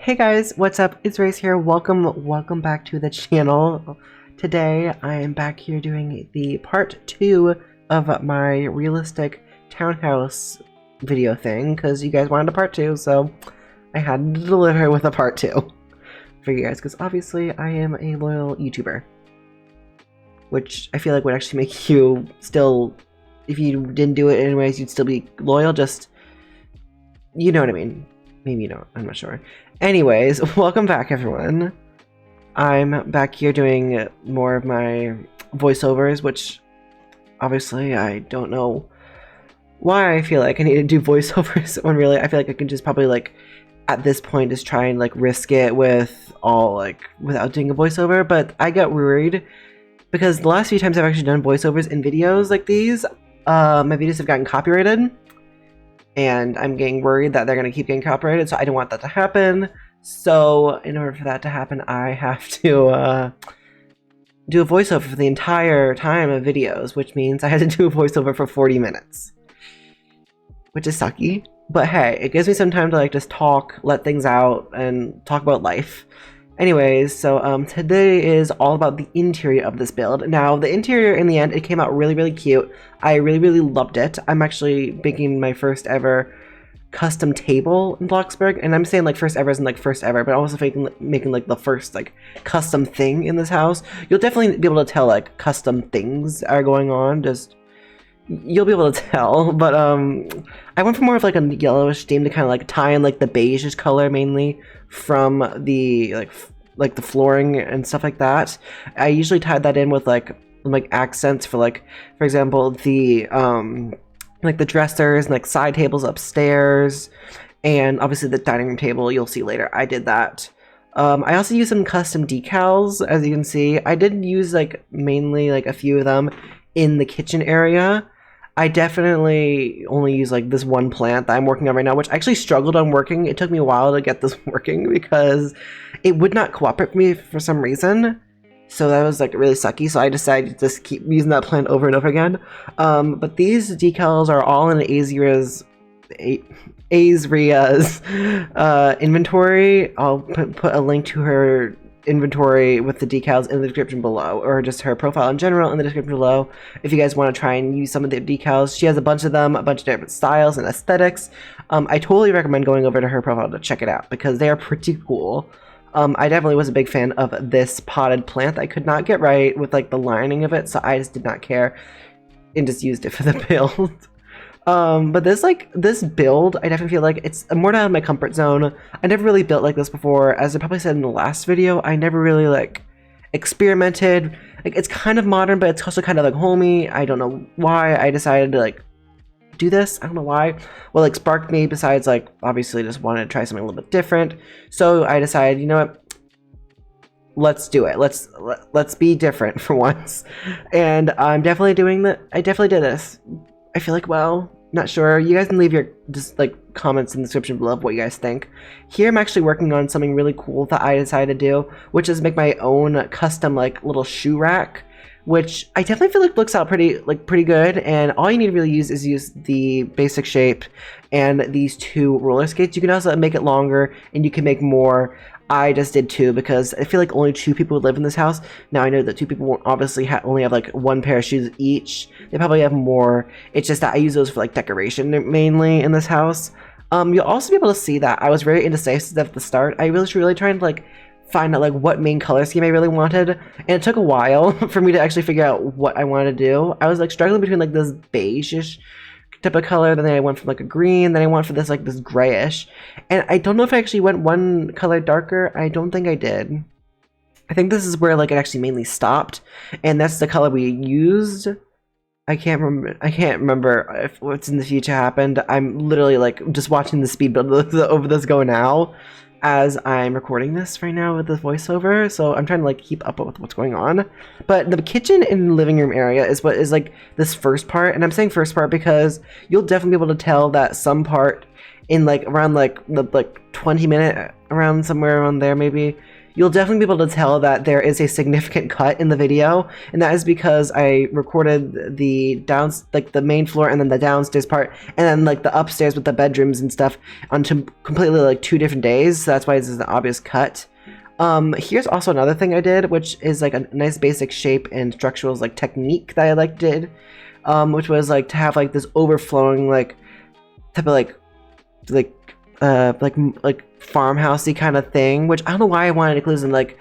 Hey guys, what's up? ItzRace here. Welcome back to the channel. Today I am back here doing the part 2 of my realistic townhouse video thing because you guys wanted a part 2, so I had to deliver with a part 2 for you guys because obviously I am a loyal YouTuber, which I feel like would actually make you still, if you didn't do it anyways, you'd still be loyal. Just, you know what I mean. Maybe you don't, I'm not sure. Anyways, welcome back everyone. I'm back here doing more of my voiceovers, which obviously I don't know why I feel like I need to do voiceovers when really I feel like I can just probably like at this point just try and like risk it with all like without doing a voiceover, but I got worried because the last few times I've actually done voiceovers in videos like these, my videos have gotten copyrighted. And I'm getting worried that they're going to keep getting copyrighted, so I don't want that to happen. So in order for that to happen, I have to do a voiceover for the entire time of videos, which means I had to do a voiceover for 40 minutes. Which is sucky. But hey, it gives me some time to like just talk, let things out, and talk about life. Anyways, so today is all about the interior of this build. Now, the interior in the end, it came out really cute. I really loved it. I'm actually making my first ever custom table in Bloxburg, and I'm saying like first ever isn't like first ever, but also making like the first like custom thing in this house. You'll definitely be able to tell like custom things are going on. Just you'll be able to tell, but I went for more of like a yellowish theme to kind of like tie in like the beige color mainly from the like the flooring and stuff like that. I usually tied that in with like accents for like, for example, the like the dressers and like side tables upstairs, and obviously the dining room table you'll see later. I did that. I also used some custom decals, as you can see. I did use like mainly like a few of them in the kitchen area. I definitely only use like this one plant that I'm working on right now, which I actually struggled on working. It took me a while to get this working because it would not cooperate with me for some reason. So that was like really sucky. So I decided to just keep using that plant over and over again. But these decals are all in ItzRace's inventory. I'll put a link to her inventory with the decals in the description below, or just her profile in general in the description below if you guys want to try and use some of the decals. She has a bunch of them, a bunch of different styles and aesthetics. I totally recommend going over to her profile to check it out because they are pretty cool. I definitely was a big fan of this potted plant. I could not get right with like the lining of it, so I just did not care and just used it for the build. But this build, I definitely feel like it's more out of my comfort zone. I never really built like this before. As I probably said in the last video, I never really like experimented. Like it's kind of modern, but it's also kind of like homey. I don't know why I decided to like do this. I don't know why. What like sparked me besides like obviously just wanted to try something a little bit different. So I decided, you know what? Let's do it. Let's be different for once. And I'm definitely doing that. I definitely did this. I feel like, well, not sure. You guys can leave your just like comments in the description below of what you guys think. Here I'm actually working on something really cool that I decided to do, which is make my own custom like little shoe rack, which I definitely feel like looks out pretty good. And all you need to really use is use the basic shape and these two roller skates. You can also make it longer and you can make more. I just did two because I feel like only two people live in this house. Now I know that two people won't obviously only have like one pair of shoes each. They probably have more. It's just that I use those for like decoration mainly in this house. You'll also be able to see that I was very indecisive at the start. I was really trying to like find out like what main color scheme I really wanted, and it took a while for me to actually figure out what I wanted to do. I was like struggling between like this beige-ish type of color, then I went from like a green, then I went for this like this grayish, and I don't know if I actually went one color darker. I don't think I did. I think this is where like it actually mainly stopped, and that's the color we used. I can't remember if what's in the future happened. I'm literally like just watching the speed build over this go now as I'm recording this right now with the voiceover, so I'm trying to like keep up with what's going on. But the kitchen and living room area is what is like this first part, and I'm saying first part because you'll definitely be able to tell that some part in like around like the 20-minute around somewhere around there maybe, you'll definitely be able to tell that there is a significant cut in the video, and that is because I recorded the the main floor and then the downstairs part, and then like the upstairs with the bedrooms and stuff onto completely like 2 different days. So that's why this is an obvious cut. Here's also another thing I did, which is like a nice basic shape and structural like technique that I did, which was like to have like this overflowing like type of like farmhousey kind of thing, which I don't know why I wanted to include in like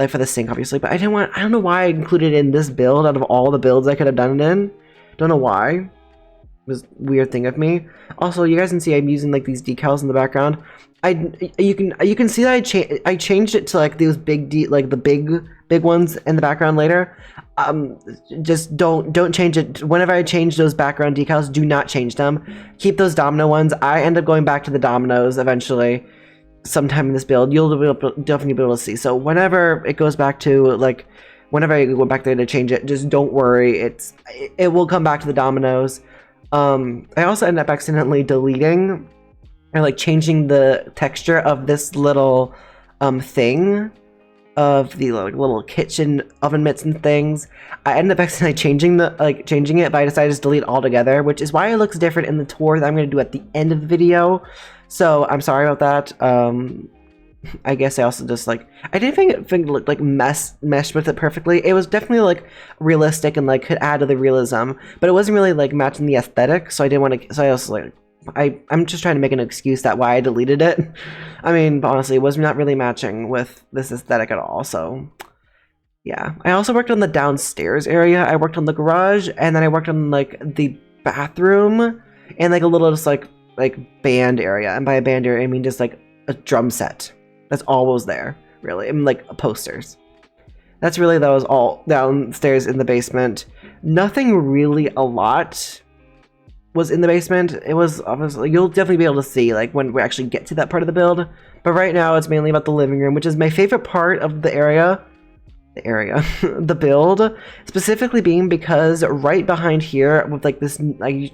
for the sink obviously, but I don't know why I included it in this build out of all the builds I could have done it in. Don't know why. It was a weird thing of me. Also, you guys can see I'm using like these decals in the background. You can see that I changed it to like those the big ones in the background later. Just don't change it. Whenever I change those background decals, do not change them. Keep those domino ones. I end up going back to the dominoes eventually sometime in this build. You'll definitely be able to see. So whenever it goes back to like whenever I go back there to change it, just don't worry. It will come back to the dominoes. I also end up accidentally deleting or like changing the texture of this little thing of the like little kitchen oven mitts and things. I ended up accidentally changing it, but I decided to just delete it altogether, which is why it looks different in the tour that I'm going to do at the end of the video. So I'm sorry about that. I guess I also just like I didn't think it looked like meshed with it perfectly. It was definitely like realistic and like could add to the realism, but it wasn't really like matching the aesthetic. So I didn't want to. So I also like I'm just trying to make an excuse that why I deleted it. I mean, honestly, it was not really matching with this aesthetic at all. So yeah, I also worked on the downstairs area. I worked on the garage, and then I worked on like the bathroom and like a little just like band area. And by a band area, I mean just like a drum set. That's all was there, really. I mean, like posters. That was all downstairs in the basement. Nothing really a lot was in the basement. It was obviously, you'll definitely be able to see like when we actually get to that part of the build. But right now it's mainly about the living room, which is my favorite part of the area. The build, specifically being because right behind here with like this, I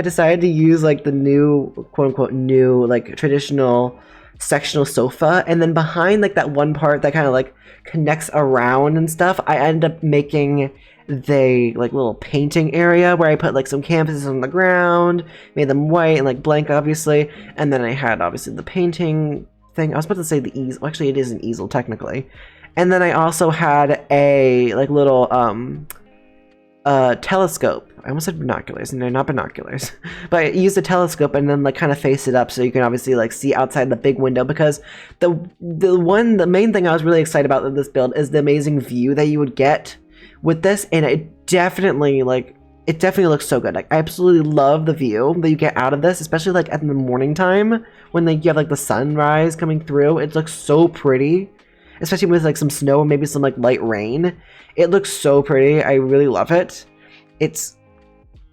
decided to use like the new quote unquote new like traditional sectional sofa, and then behind like that one part that kind of like connects around and stuff, I ended up making the like little painting area where I put like some canvases on the ground, made them white and like blank obviously, and then I had obviously the painting thing. I was about to say the easel, actually it is an easel technically, and then I also had a like little telescope. I almost said binoculars, and they're not binoculars. But I used a telescope and then like kind of face it up so you can obviously like see outside the big window, because the main thing I was really excited about with this build is the amazing view that you would get with this, and it definitely looks so good. Like I absolutely love the view that you get out of this, especially like at the morning time when like you have like the sunrise coming through. It looks so pretty, especially with like some snow and maybe some like light rain. It looks so pretty. I really love it. It's,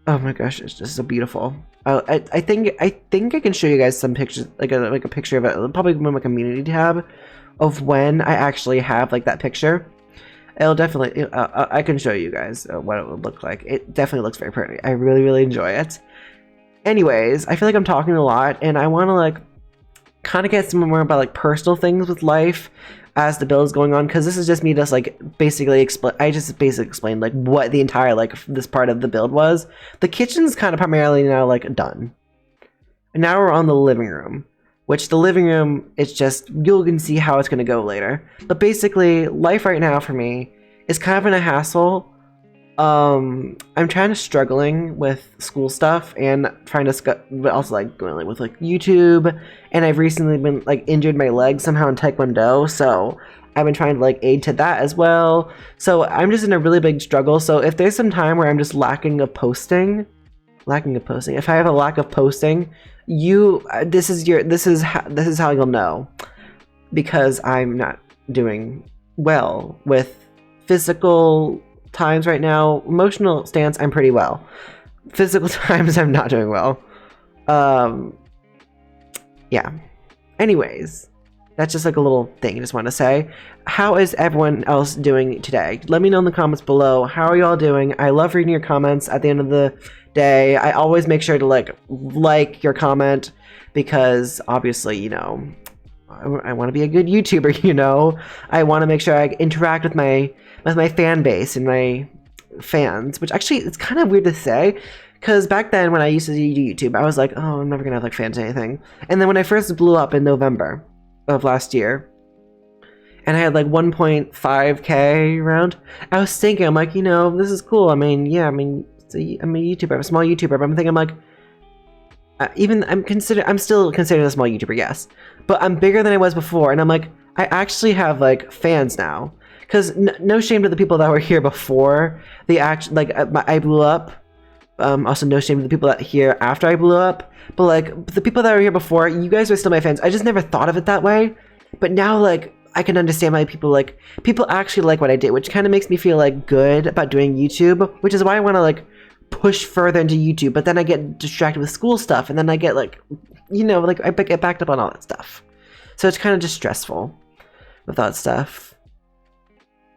oh my gosh, it's just so beautiful. I think I can show you guys some pictures, like a picture of it, probably in my community tab, of when I actually have like that picture. It'll definitely, I can show you guys what it would look like. It definitely looks very pretty. I really enjoy it. Anyways, I feel like I'm talking a lot, and I want to like kind of get some more about like personal things with life as the build is going on, because this is just me just like basically explained like what the entire like this part of the build was. The kitchen's kind of primarily now like done, and now we're on the living room, which the living room, it's just, you can see how it's going to go later. But basically life right now for me is kind of in a hassle. I'm struggling with school stuff and trying to, but also like going with like YouTube, and I've recently been like injured my leg somehow in Taekwondo, so I've been trying to like aid to that as well. So I'm just in a really big struggle. So if there's some time where I'm just lacking of posting, if I have a lack of posting, this is how you'll know, because I'm not doing well with physical times right now. Emotional stance, I'm pretty well. Physical times, I'm not doing well. Yeah. Anyways, that's just like a little thing I just want to say. How is everyone else doing today? Let me know in the comments below. How are y'all doing? I love reading your comments at the end of the day. I always make sure to like your comment, because obviously, you know, I want to be a good YouTuber, you know? I want to make sure I interact with my fan base and my fans, which actually it's kind of weird to say, because back then when I used to do YouTube, I was like, oh, I'm never gonna have like fans or anything. And then when I first blew up in November of last year, and I had like 1.5K around, I was thinking, I'm like, you know, this is cool. I mean, yeah, I'm a YouTuber, I'm a small YouTuber, but I'm thinking, I'm like, I'm still considered a small YouTuber, yes, but I'm bigger than I was before, and I'm like, I actually have like fans now, because no shame to the people that were here before I blew up. Also no shame to the people that here after I blew up, but like the people that were here before, you guys are still my fans. I just never thought of it that way, but now like I can understand why people actually like what I did, which kind of makes me feel like good about doing YouTube, which is why I want to like push further into YouTube, but then I get distracted with school stuff, and then I get like, you know, like I get backed up on all that stuff. So it's kind of just stressful with that stuff.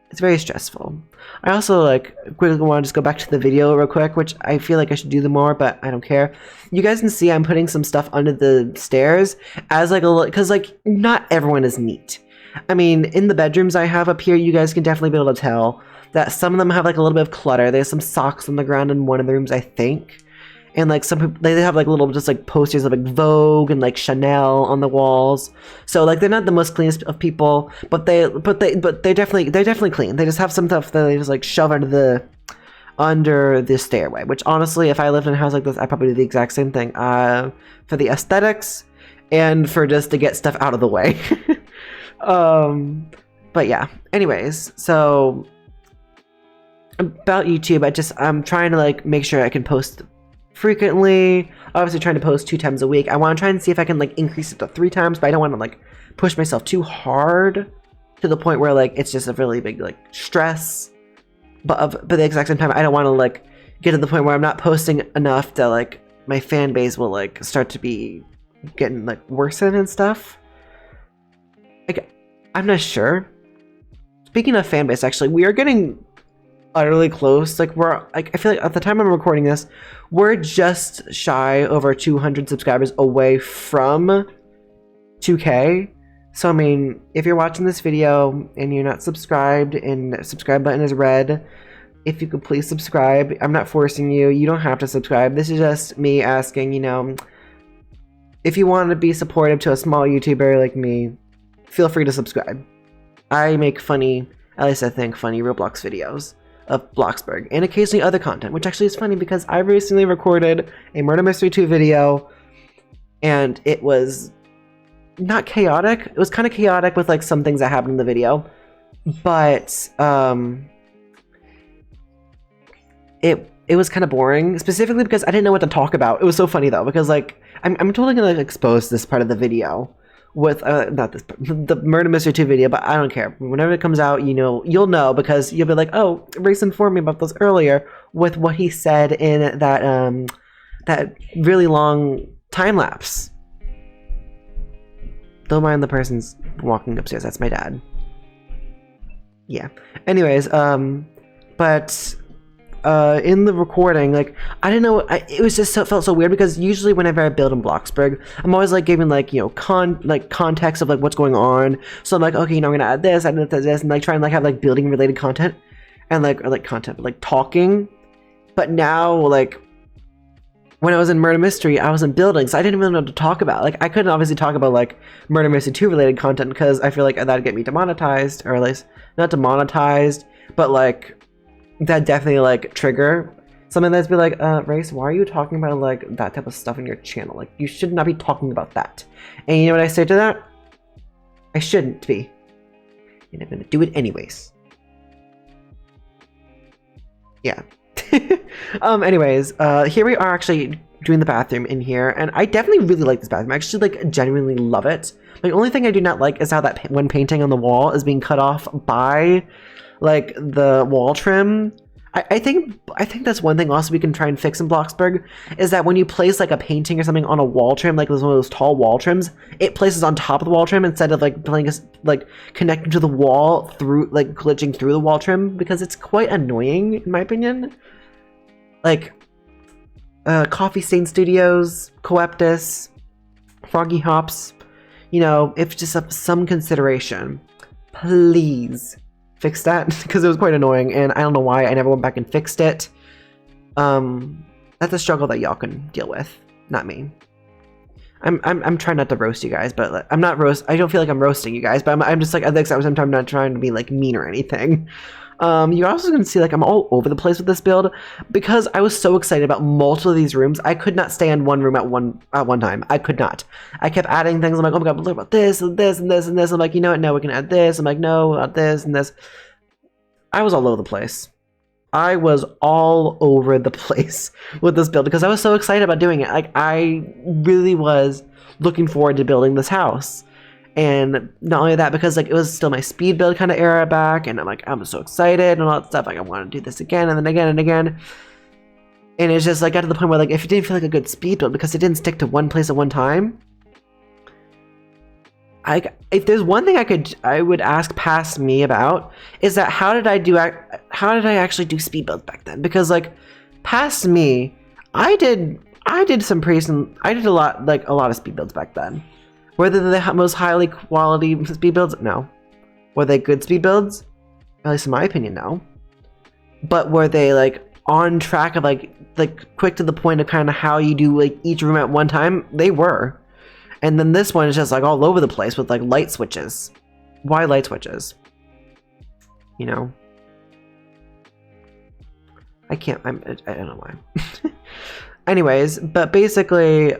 It's very stressful. I also like quickly want to just go back to the video real quick, which I feel like I should do more, but I don't care. You guys can see I'm putting some stuff under the stairs as like because like not everyone is neat. I mean, in the bedrooms I have up here, you guys can definitely be able to tell that some of them have like a little bit of clutter. There's some socks on the ground in one of the rooms, I think. And like some people, they have like little just like posters of like Vogue and like Chanel on the walls. So like they're not the most cleanest of people, but they're definitely clean. They just have some stuff that they just like shove under the stairway. Which honestly, if I lived in a house like this, I'd probably do the exact same thing. For the aesthetics and for just to get stuff out of the way. But yeah. Anyways, so about YouTube, I'm trying to like make sure I can post frequently. Obviously trying to post 2 times a week. I want to try and see if I can like increase it to 3 times, but I don't want to like push myself too hard to the point where like it's just a really big like stress. But at the exact same time, I don't want to like get to the point where I'm not posting enough that like my fan base will like start to be getting like worsened and stuff. Like I'm not sure. Speaking of fan base, actually, we are getting utterly close. Like we're like, I feel like at the time I'm recording this, we're just shy over 200 subscribers away from 2K. So I mean, if you're watching this video and you're not subscribed and the subscribe button is red, if you could please subscribe. I'm not forcing you. You don't have to subscribe. This is just me asking, you know, if you want to be supportive to a small YouTuber like me, feel free to subscribe. I make funny, at least I think, funny Roblox videos of Bloxburg and occasionally other content, which actually is funny because I recently recorded a Murder Mystery 2 video and it was not chaotic. It was kind of chaotic with like some things that happened in the video, but it was kind of boring, specifically because I didn't know what to talk about. It was so funny though, because like I'm totally gonna like, expose this part of the video with not this the Murder Mystery 2 video, but I don't care. Whenever it comes out, you know, you'll know, because you'll be like, oh, Race informed me about this earlier with what he said in that that really long time lapse. Don't mind the person's walking upstairs. That's my dad. Yeah. Anyways, but in the recording, like I didn't know, it was just felt so weird, because usually whenever I build in Bloxburg, I'm always like giving like, you know, context of like what's going on. So I'm like, okay, you know, I'm gonna add this, and like try and like have like building related content and like talking. But now, like when I was in Murder Mystery, I was in building, so I didn't really know what to talk about. Like I couldn't obviously talk about like Murder Mystery 2 related content, because I feel like that'd get me demonetized, or at least not demonetized, but like that definitely like trigger something that's be like, Race, why are you talking about like that type of stuff in your channel? Like you should not be talking about that. And you know what I say to that? I shouldn't be. And I'm gonna do it anyways. Yeah. Anyways, here we are actually doing the bathroom in here, and I definitely really like this bathroom. I actually like genuinely love it. The only thing I do not like is how that one painting on the wall is being cut off by like the wall trim. I think that's one thing also we can try and fix in Bloxburg, is that when you place like a painting or something on a wall trim, like one of those tall wall trims, it places on top of the wall trim instead of like playing like connecting to the wall through, like glitching through the wall trim, because it's quite annoying in my opinion. Like Coffee Stain Studios, Coeptus, Froggy Hops, you know, if just of some consideration, please fix that, because it was quite annoying, and I don't know why I never went back and fixed it. That's a struggle that y'all can deal with, not me. I'm trying not to roast you guys, but I'm not I don't feel like I'm roasting you guys, but I'm just like, at the exact same time, not trying to be like mean or anything. You're also going to see like I'm all over the place with this build because I was so excited about multiple of these rooms. I could not stay in one room at one time. I could not. I kept adding things. I'm like, oh my god, look about this and this and this and this. I'm like, you know what? No, we can add this. I'm like, no, add this and this. I was all over the place. I was all over the place with this build because I was so excited about doing it. Like, I really was looking forward to building this house. And not only that, because like it was still my speed build kind of era back, and I'm like, I'm so excited and all that stuff. Like, I want to do this again and then again and again. And it's just like got to the point where like if it didn't feel like a good speed build because it didn't stick to one place at one time. If there's one thing I would ask past me about is that how did I actually do speed builds back then? Because like past me, I did a lot of speed builds back then. Were they the most highly quality speed builds? No. Were they good speed builds? At least in my opinion, no. But were they like on track of like quick to the point of kind of how you do like each room at one time? They were. And then this one is just like all over the place with like light switches. Why light switches? You know? I don't know why. Anyways, but basically,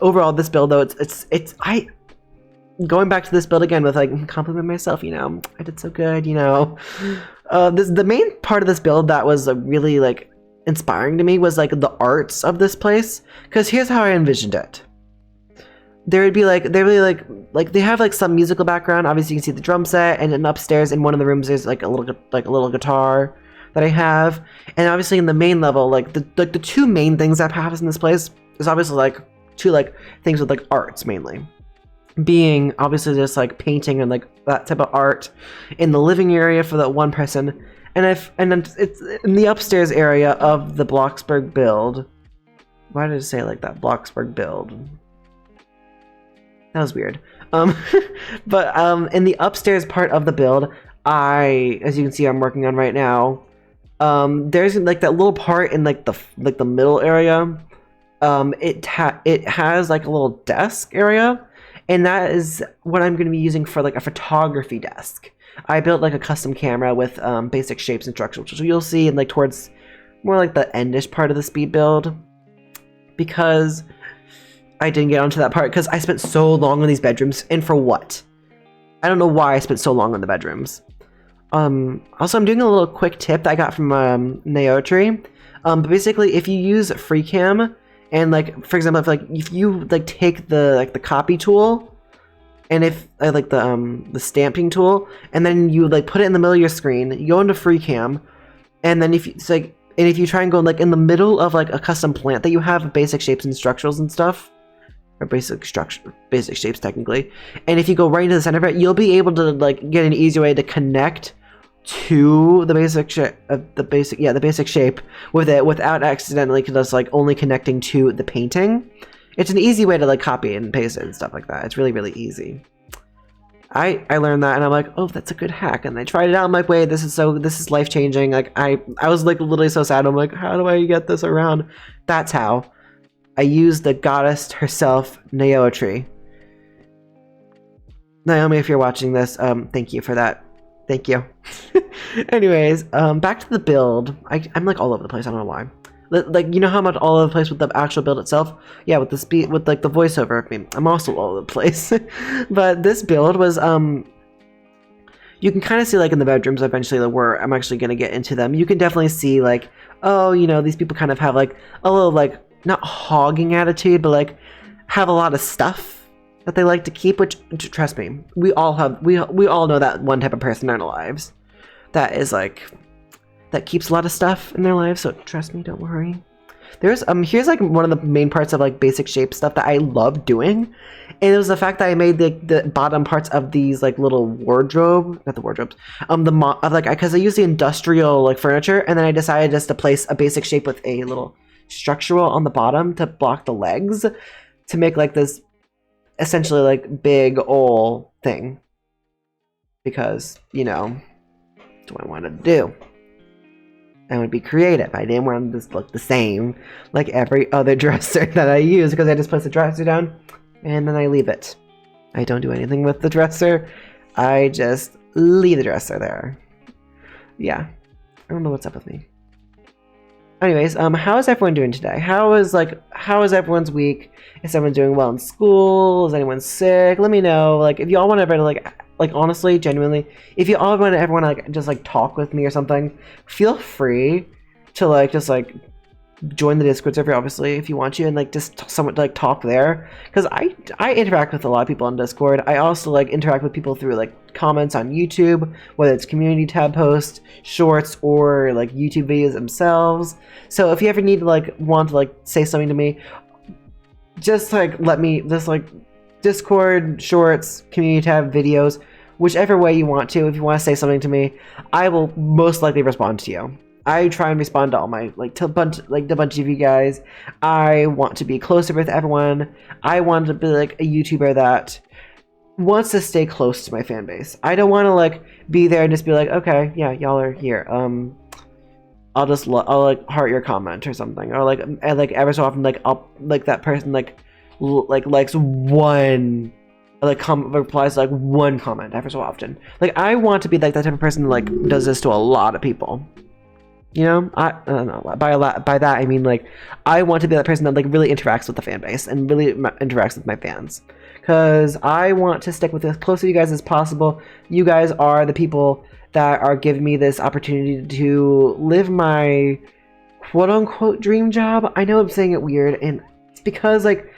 overall, this build though, I going back to this build again with like compliment myself, you know, I did so good, you know. The main part of this build that was really like inspiring to me was like the arts of this place, because here's how I envisioned it. There would be like they have like some musical background. Obviously, you can see the drum set, and then upstairs in one of the rooms there's like a little guitar that I have, and obviously in the main level, like the two main things that happens in this place is obviously like two like things with like arts mainly, being obviously just like painting and like that type of art in the living area for that one person, and then it's in the upstairs area of the Bloxburg build. Why did it say like that? Bloxburg build. That was weird. But in the upstairs part of the build, as you can see, I'm working on right now. There's like that little part in like the middle area. It has like a little desk area, and that is what I'm going to be using for like a photography desk. I built like a custom camera with basic shapes and structure, which you'll see in like towards more like the endish part of the speed build, because I didn't get onto that part because I spent so long on these bedrooms, and for what? I don't know why I spent so long on the bedrooms. Also, I'm doing a little quick tip that I got from Naotri. But basically, if you use FreeCam, and like for example, if you like take the copy tool, and if like the stamping tool, and then you like put it in the middle of your screen, you go into FreeCam, and then if you try and go like in the middle of like a custom plant that you have basic shapes and structurals and stuff, or basic shapes technically, and if you go right into the center of it, you'll be able to like get an easy way to connect to the basic shape with it without accidentally just like only connecting to the painting. It's an easy way to like copy and paste it and stuff like that. It's really, really easy. I learned that, and I'm like, oh, that's a good hack. And I tried it out. I'm like, wait, this is life changing. Like I was like literally so sad. I'm like, how do I get this around? That's how. I used the goddess herself, Naotri. Naomi, if you're watching this, thank you for that. Thank you. Anyways, back to the build. I'm like all over the place. I don't know why. Like, you know how much all over the place with the actual build itself? Yeah, with the speed, with like the voiceover. I mean, I'm also all over the place. But this build was, you can kind of see like in the bedrooms eventually where I'm actually going to get into them. You can definitely see like, oh, you know, these people kind of have like a little like, not hogging attitude, but like have a lot of stuff that they like to keep, which, trust me, we all know that one type of person in our lives that is like, that keeps a lot of stuff in their lives. So trust me, don't worry. There's here's like one of the main parts of like basic shape stuff that I love doing, and it was the fact that I made the bottom parts of these like little wardrobe, not the wardrobes, because I use the industrial like furniture, and then I decided just to place a basic shape with a little structural on the bottom to block the legs, to make like this essentially like big ol' thing. Because, you know, that's what I wanted to do. I want to be creative. I didn't want this to look the same like every other dresser that I use, because I just place the dresser down and then I leave it. I don't do anything with the dresser. I just leave the dresser there. Yeah. I don't know what's up with me. Anyways, how is everyone doing today? How is everyone's week? Is everyone doing well in school? Is anyone sick? Let me know. Like, if y'all want to like honestly, genuinely, if you all want to everyone like just like talk with me or something, feel free to like just like join the Discord server, obviously, if you want to, and like just somewhat like talk there, because I interact with a lot of people on Discord. I also like interact with people through like comments on YouTube, whether it's community tab posts, shorts, or like YouTube videos themselves. So if you ever need to like want to like say something to me, just like let me just like Discord, shorts, community tab, videos, whichever way you want to. If you want to say something to me, I will most likely respond to you. I try and respond to all my the bunch of you guys. I want to be closer with everyone. I want to be like a YouTuber that wants to stay close to my fan base. I don't want to like be there and just be like, okay, yeah, y'all are here. I'll like heart your comment or something, or like ever so often like I'll like that person likes one replies to like one comment ever so often. Like I want to be like that type of person that like does this to a lot of people. You know, I don't know. By that I mean like I want to be that person that like really interacts with the fan base and really interacts with my fans, because I want to stick with as close to you guys as possible. You guys are the people that are giving me this opportunity to live my quote-unquote dream job. I know I'm saying it weird, and it's because like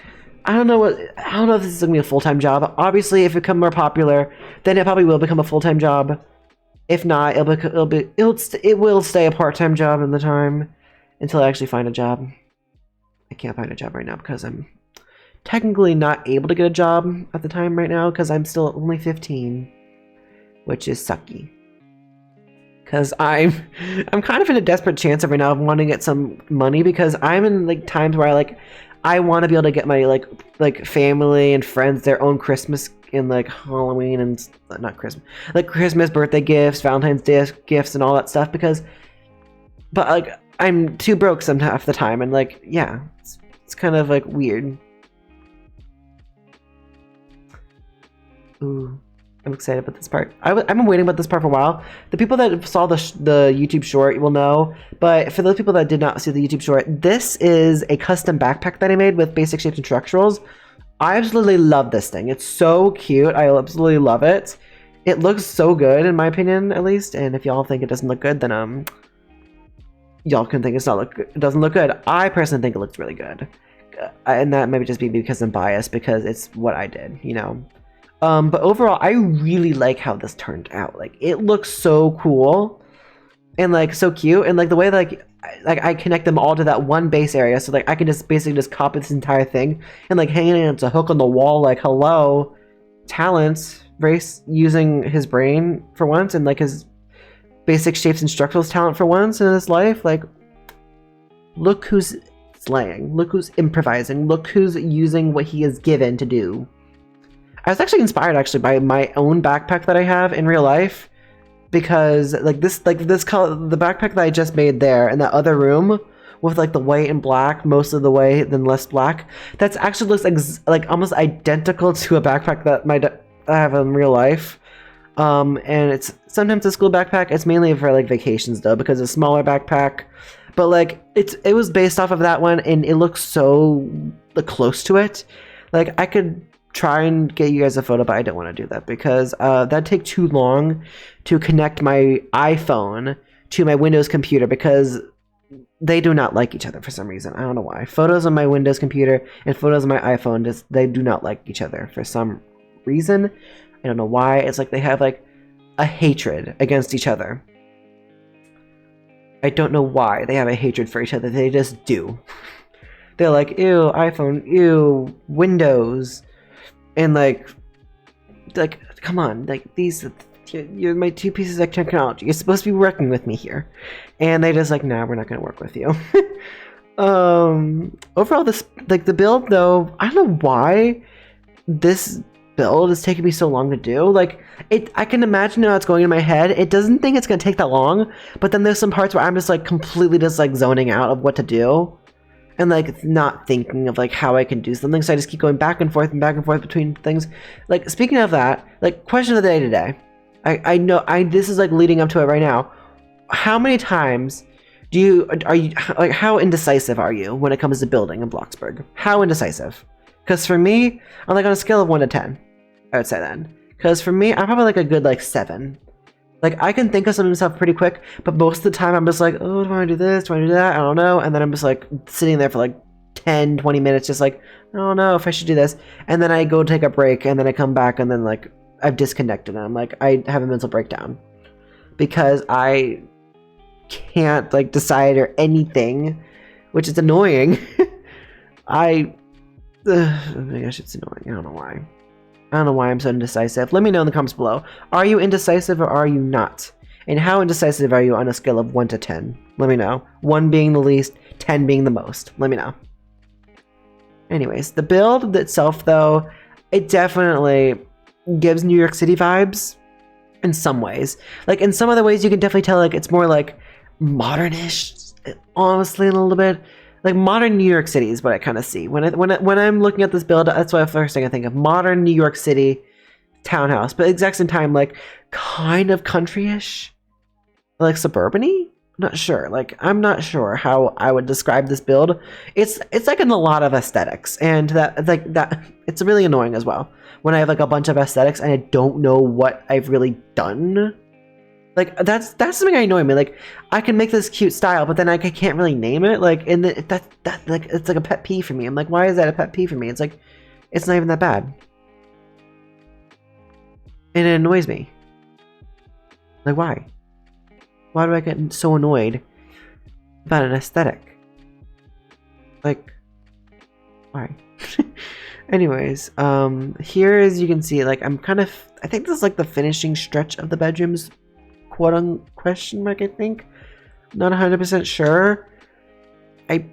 I don't know if this is gonna be a full-time job. Obviously, if it becomes more popular, then it probably will become a full-time job. If not, it will stay a part-time job in the time until I actually find a job. I can't find a job right now because I'm technically not able to get a job at the time right now because I'm still only 15, which is sucky. Because I'm kind of in a desperate chance of right now of wanting to get some money, because I'm in like times where I want to be able to get my like family and friends their own Christmas and like Halloween and not Christmas, like Christmas, birthday gifts, Valentine's Day gifts, and all that stuff. But like I'm too broke some half the time, and like yeah, it's kind of like weird. Ooh, I'm excited about this part. I've been waiting about this part for a while. The people that saw the YouTube short will know, but for those people that did not see the YouTube short, this is a custom backpack that I made with basic shapes and structurals. I absolutely love this thing. It's so cute. I absolutely love it. It looks so good, in my opinion, at least. And if y'all think it doesn't look good, then y'all can think it doesn't look good. I personally think it looks really good, and that maybe just be because I'm biased, because it's what I did, you know. But overall, I really like how this turned out. Like, it looks so cool and like so cute, and like the way like I connect them all to that one base area, so like I can just basically just copy this entire thing and like hang it as a hook on the wall. Like, hello, talent, Race using his brain for once, and like his basic shapes and structurals talent for once in his life. Like, look who's slaying, look who's improvising, look who's using what he is given to do. I was actually inspired by my own backpack that I have in real life, because this color, the backpack that I just made there in that other room with like the white and black most of the way, then less black, that's actually looks like almost identical to a backpack that I have in real life. And it's sometimes a school backpack. It's mainly for like vacations though, because it's a smaller backpack. But like it was based off of that one, and it looks so close to it. Like, I could try and get you guys a photo, but I don't want to do that because that'd take too long to connect my iPhone to my Windows computer, because they do not like each other for some reason. I don't know why. Photos on my Windows computer and photos on my iPhone, they do not like each other for some reason. I don't know why. It's like they have like a hatred against each other. I don't know why they have a hatred for each other. They just do. They're like, ew, iPhone, ew, Windows. And like, come on, like you're my two pieces of technology. You're supposed to be working with me here, and they just like, nah, we're not gonna work with you. Overall, this the build though, I don't know why, this build is taking me so long to do. Like, I can imagine how it's going in my head. It doesn't think it's gonna take that long, but then there's some parts where I'm just like completely just like zoning out of what to do, and like not thinking of like how I can do something. So I just keep going back and forth between things. Like, speaking of that, like, question of the day today. I know this is like leading up to it right now. How many times are you like, how indecisive are you when it comes to building in Bloxburg? How indecisive? Because for me, I'm like on a scale of 1 to 10. I would say then. Because for me, I'm probably like a good like 7. Like, I can think of some stuff pretty quick, but most of the time I'm just like, oh, do I want to do this? Do I want to do that? I don't know. And then I'm just like sitting there for like 10, 20 minutes, just like, I don't know if I should do this. And then I go take a break, and then I come back, and then like I've disconnected, and I'm like, I have a mental breakdown because I can't like decide or anything, which is annoying. I guess it's annoying. I don't know why. I don't know why I'm so indecisive. Let me know in the comments below. Are you indecisive or are you not? And how indecisive are you on a scale of 1 to 10? Let me know. 1 being the least, 10 being the most. Let me know. Anyways, the build itself, though, it definitely gives New York City vibes in some ways. Like, in some other ways, you can definitely tell like it's more like modernish, honestly, a little bit. Like, modern New York City is what I kind of see when I'm looking at this build. That's why the first thing I think of, modern New York City townhouse, but at the exact same time, like, kind of country-ish, like suburban-y. Not sure. Like, I'm not sure how I would describe this build. It's like in a lot of aesthetics, and that it's really annoying as well when I have like a bunch of aesthetics and I don't know what I've really done. Like, that's something that annoys me. Like, I can make this cute style, but then I can't really name it. Like, and that like, it's like a pet peeve for me. I'm like, why is that a pet peeve for me? It's like, it's not even that bad, and it annoys me. Like, why? Why do I get so annoyed about an aesthetic? Like, why? Anyways, here, as you can see, like, I think this is like the finishing stretch of the bedrooms. Quote unquote question mark, I think. Not 100% sure. I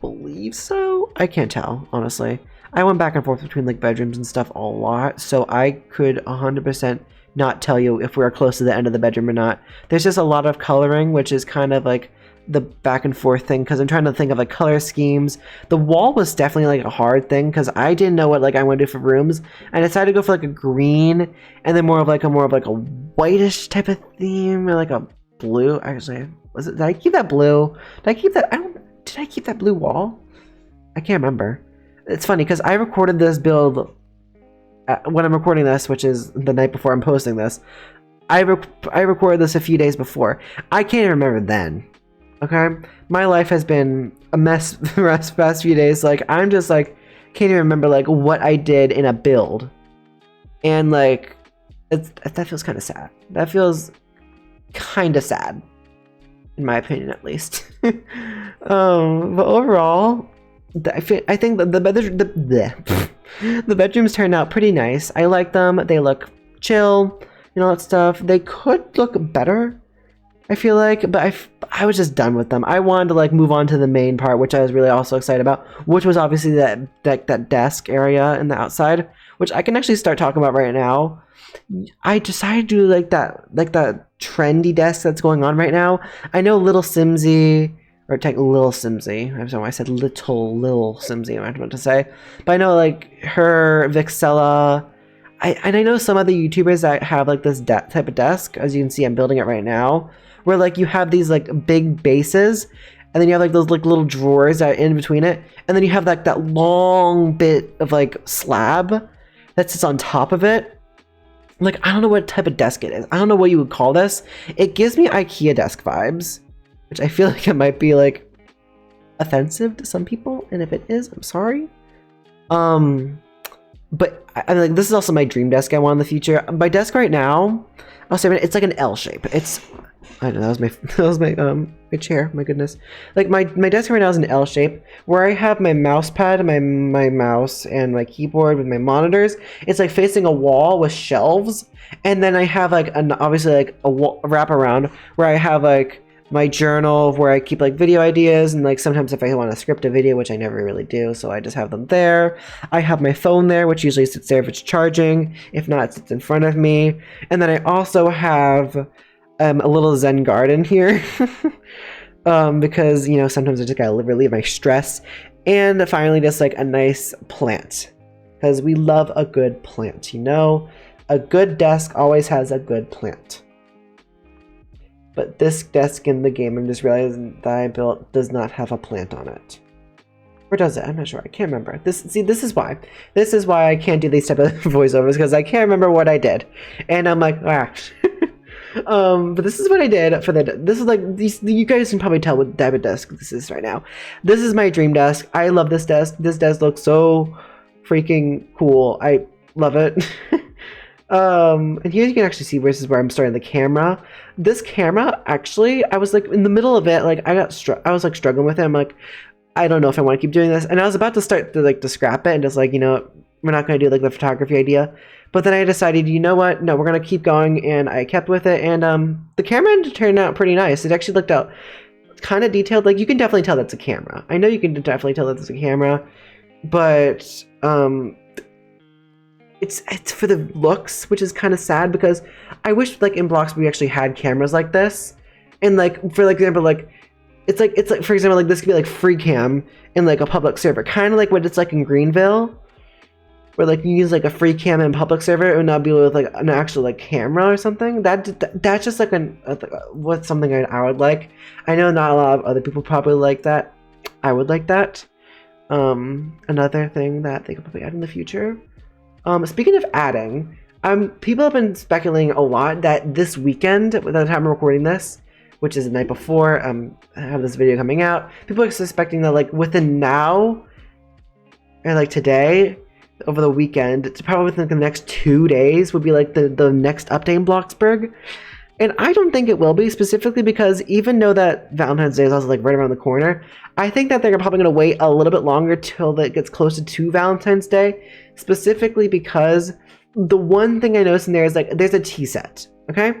believe so. I can't tell, honestly. I went back and forth between like bedrooms and stuff a lot, so I could 100% not tell you if we're close to the end of the bedroom or not. There's just a lot of coloring, which is kind of like the back and forth thing, because I'm trying to think of like color schemes. The wall was definitely like a hard thing because I didn't know what like I want to do for rooms. I decided to go for like a green and then more of like a whitish type of theme, or like a blue. Actually, did I keep that blue? Did I keep that blue wall? I can't remember. It's funny because I recorded this build when I'm recording this, which is the night before I'm posting this. I recorded this a few days before. I can't even remember then. Okay, my life has been a mess the past few days. Like, I'm just like, can't even remember like what I did in a build, and like, that feels kind of sad. That feels kind of sad, in my opinion, at least. But overall, I think the bedrooms turned out pretty nice. I like them. They look chill, you know, that stuff. They could look better, I feel like, but I was just done with them. I wanted to like move on to the main part, which I was really also excited about, which was obviously that desk area in the outside, which I can actually start talking about right now. I decided to do like that trendy desk that's going on right now. I know Little Simsy, or Lil Simsy. I don't know why I said Lil Simsy. I'm about to say, but I know like her, Vixella. I know some other YouTubers that have like this type of desk. As you can see, I'm building it right now, where like you have these like big bases, and then you have like those like little drawers that are in between it, and then you have like that long bit of like slab that sits on top of it. Like, I don't know what type of desk it is. I don't know what you would call this. It gives me IKEA desk vibes, which I feel like it might be like offensive to some people, and if it is, I'm sorry. But I mean, like, this is also my dream desk I want in the future. My desk right now, I'll say it's like an L shape. I don't know, that was my chair. My goodness, like my desk right now is an L shape, where I have my mouse pad, my mouse, and my keyboard with my monitors. It's like facing a wall with shelves, and then I have like obviously like a wrap around where I have like my journal where I keep like video ideas, and like sometimes if I want to script a video, which I never really do, so I just have them there. I have my phone there, which usually sits there if it's charging. If not, it sits in front of me. And then I also have a little Zen garden here because, you know, sometimes I just gotta relieve my stress. And finally, just like a nice plant, because we love a good plant, you know? A good desk always has a good plant. But this desk in the game, I'm just realizing that I built does not have a plant on it. Or does it? I'm not sure. I can't remember. This is why. This is why I can't do these type of voiceovers, because I can't remember what I did. And I'm like, ah. But this is what I did for this is like, you guys can probably tell what type of desk this is right now. This is my dream desk. I love this desk. This desk looks so freaking cool. I love it. And here you can actually see this is where I'm starting the camera. This camera, actually, I was like in the middle of it, like I was like struggling with it. I'm like, I don't know if I want to keep doing this. And I was about to start to scrap it and just like, you know, we're not going to do like the photography idea. But then I decided, you know what? No, we're going to keep going, and I kept with it, and the camera turned out pretty nice. It actually looked out kind of detailed. Like, you can definitely tell that's a camera. I know you can definitely tell that's a camera, but it's for the looks, which is kind of sad, because I wish like in blocks we actually had cameras like this. And like for example, like it's like for example, like this could be like free cam in like a public server, kind of like what it's like in Greenville, where like you use like a free cam in public server and not be with like an actual like camera or something. That's just like what's something I would like. I know not a lot of other people probably like that. I would like that. Another thing that they could probably add in the future. Speaking of adding, people have been speculating a lot that this weekend, by the time I'm recording this, which is the night before I have this video coming out, people are suspecting that like within now, or like today, over the weekend, it's probably within the next 2 days would be like the next update in Bloxburg. And I don't think it will be, specifically because even though that Valentine's Day is also like right around the corner, I think that they're probably going to wait a little bit longer till it gets closer to Valentine's Day, specifically because the one thing I noticed in there is like there's a tea set, okay?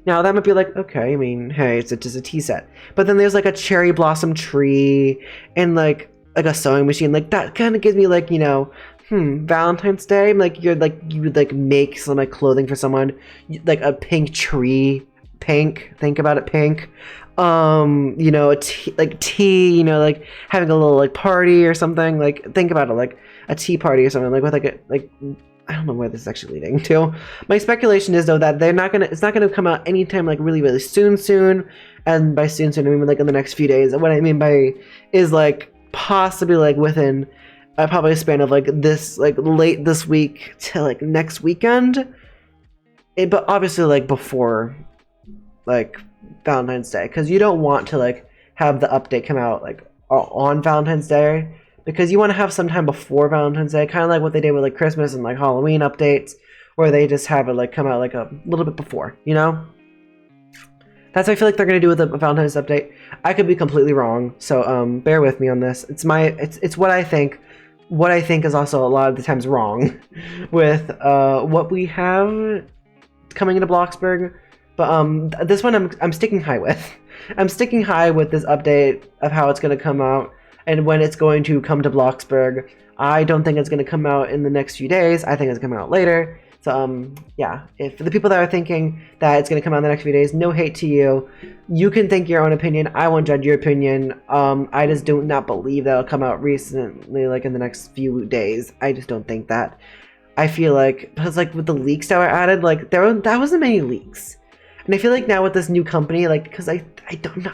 Now that might be like, okay, I mean, hey, it's just a tea set. But then there's like a cherry blossom tree and like a sewing machine. Like that kind of gives me like, you know, Valentine's Day, like you would like make some like clothing for someone, like a pink tree, pink, think about it, pink. You know, tea, you know, like having a little like party or something. Like think about it, like a tea party or something, like with like I don't know where this is actually leading to. My speculation is though that it's not gonna come out anytime like really soon, and by soon I mean like in the next few days. And what I mean by is like possibly like within probably a span of like this, like late this week to like next weekend, but obviously like before like Valentine's Day, because you don't want to like have the update come out like on Valentine's Day, because you want to have some time before Valentine's Day, kind of like what they did with like Christmas and like Halloween updates, where they just have it like come out like a little bit before, you know. That's what I feel like they're gonna do with the Valentine's update. I could be completely wrong, so bear with me on this. It's what I think. What I think is also a lot of the times wrong with what we have coming into Bloxburg. But this one I'm sticking high with. I'm sticking high with this update of how it's going to come out and when it's going to come to Bloxburg. I don't think it's going to come out in the next few days. I think it's coming out later. So yeah, if for the people that are thinking that it's going to come out in the next few days, no hate to you. You can think your own opinion. I won't judge your opinion. I just do not believe that it'll come out recently, like in the next few days. I just don't think that. I feel like, because like with the leaks that were added, like that wasn't many leaks. And I feel like now with this new company, like, because I'm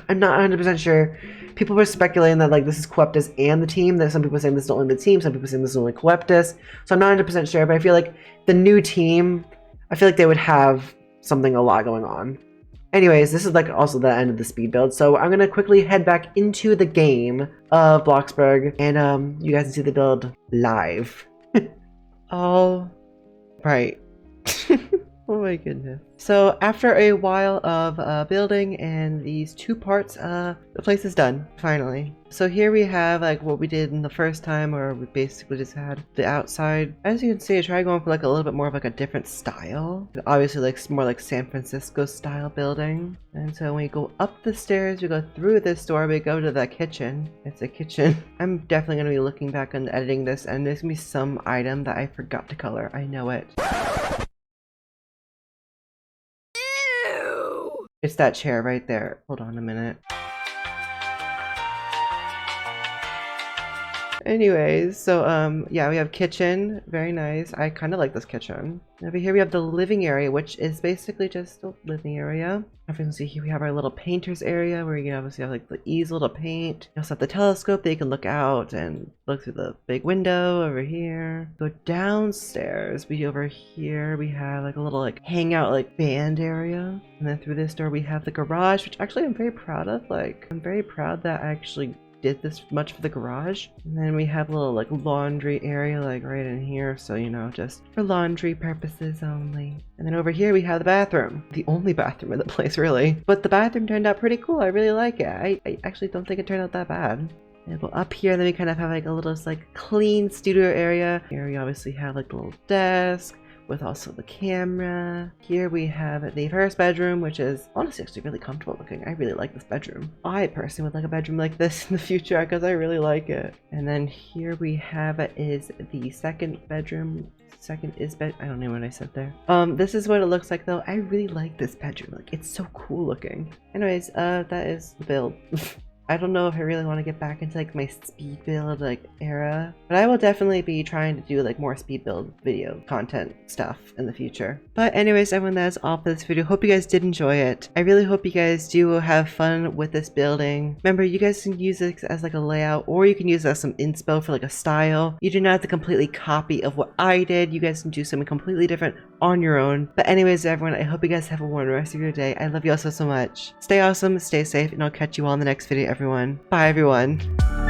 not 100% sure. People were speculating that like this is Coeptus and the team. That some people are saying this is only the team. Some people are saying this is only Coeptus. So I'm not 100% sure, but I feel like the new team, I feel like they would have something a lot going on. Anyways, this is like also the end of the speed build. So I'm gonna quickly head back into the game of Bloxburg, and you guys can see the build live. All right. Oh my goodness. So after a while of building and these two parts, the place is done, finally. So here we have like what we did in the first time, where we basically just had the outside. As you can see, I tried going for like a little bit more of like a different style. Obviously like more like San Francisco style building. And so when we go up the stairs, we go through this door, we go to the kitchen. It's a kitchen. I'm definitely going to be looking back and editing this, and there's going to be some item that I forgot to color. I know it. It's that chair right there. Hold on a minute. Anyways, so yeah, we have kitchen. Very nice. I kind of like this kitchen. Over here we have the living area, which is basically just a living area. As you can see here, we have our little painter's area where you can obviously have like the easel to paint. You also have the telescope that you can look out and look through the big window over here. Go downstairs. Over here we have like a little like hangout like band area. And then through this door we have the garage, which actually I'm very proud of. Like, I'm very proud that I actually did this much for the garage. And then we have a little like laundry area like right in here, so you know, just for laundry purposes only. And then over here we have the bathroom, the only bathroom in the place really, but the bathroom turned out pretty cool. I really like it. I actually don't think it turned out that bad. And go up here, then we kind of have like a little like clean studio area. Here we obviously have like a little desk with also the camera. Here we have the first bedroom, which is honestly actually really comfortable looking. I really like this bedroom. I personally would like a bedroom like this in the future because I really like it. And then here we have is the second bedroom. Second is bed. I don't know what I said there. This is what it looks like though. I really like this bedroom. Like, it's so cool looking. Anyways, that is the build. I don't know if I really want to get back into like my speed build like era, but I will definitely be trying to do like more speed build video content stuff in the future. But anyways, everyone, that's all for this video. Hope you guys did enjoy it. I really hope you guys do have fun with this building. Remember, you guys can use this as like a layout, or you can use it as some inspo for like a style. You do not have to completely copy of what I did. You guys can do something completely different on your own. But anyways, everyone, I hope you guys have a wonderful rest of your day. I love you all so much. Stay awesome, stay safe, and I'll catch you all in the next video, everyone. Bye, everyone.